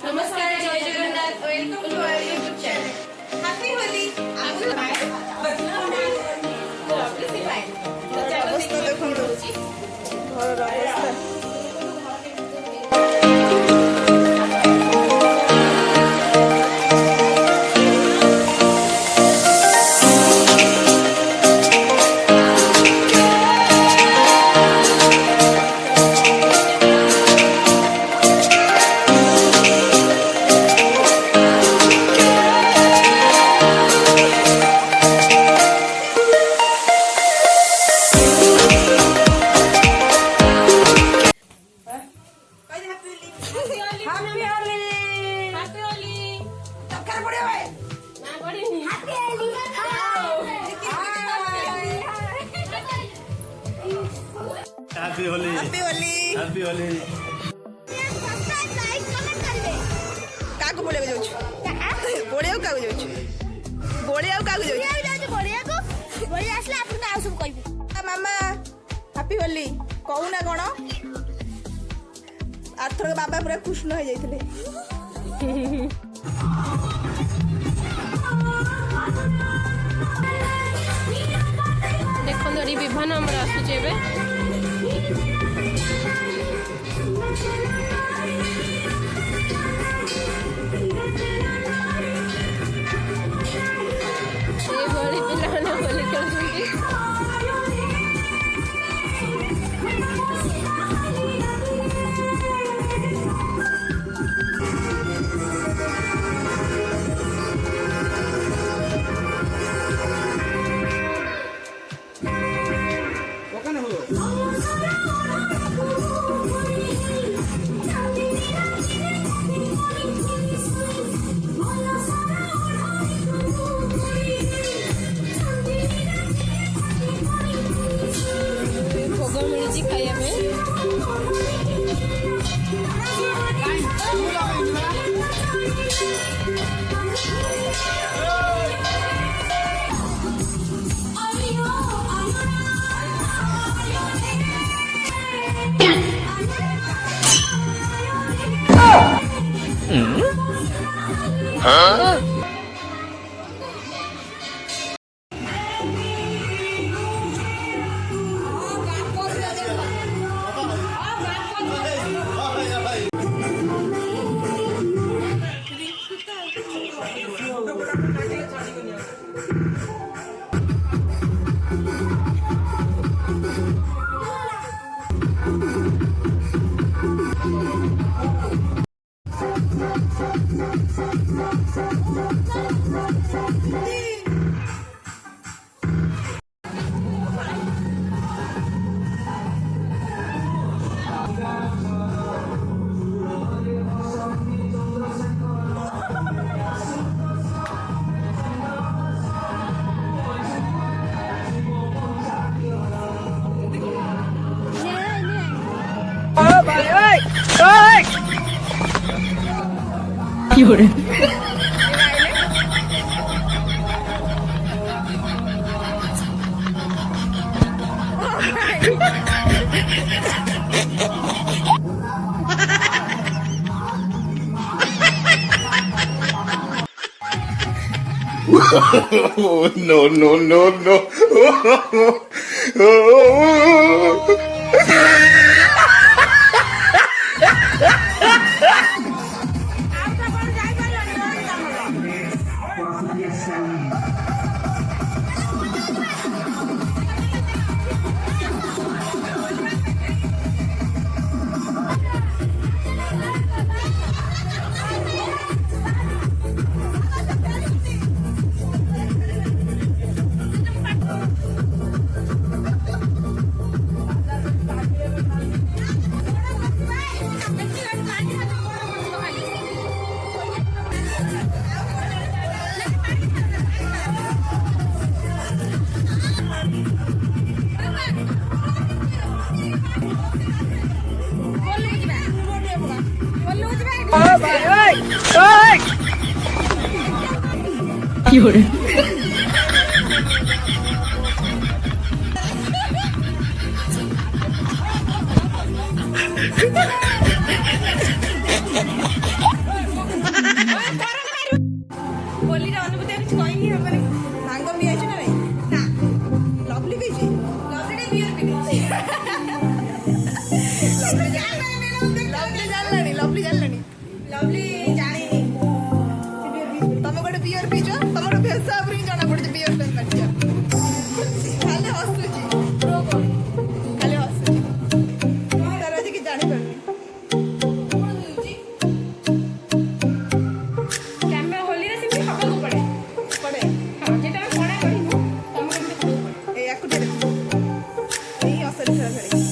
नमस्कार जय Jagannath welcome to our YouTube channel happy Holi अवस्था देखंतु घर अवस्था happy Holi happy Holi happy Holi काको बोले जाउछ बोले काको जाउछ बोले काको जाउछ बोले आसले आपन आ सब कहबी मामा हैप्पी होली कहू ना कोन आथर बाबा पूरा कृष्ण हो जाइतले देखो दरी विभान हमर आसुचे बे ए बड़ी पिलाने बोले खेलुंती भोग मिलुची खाइया में no no no no ଖେଳ ଖେଳେ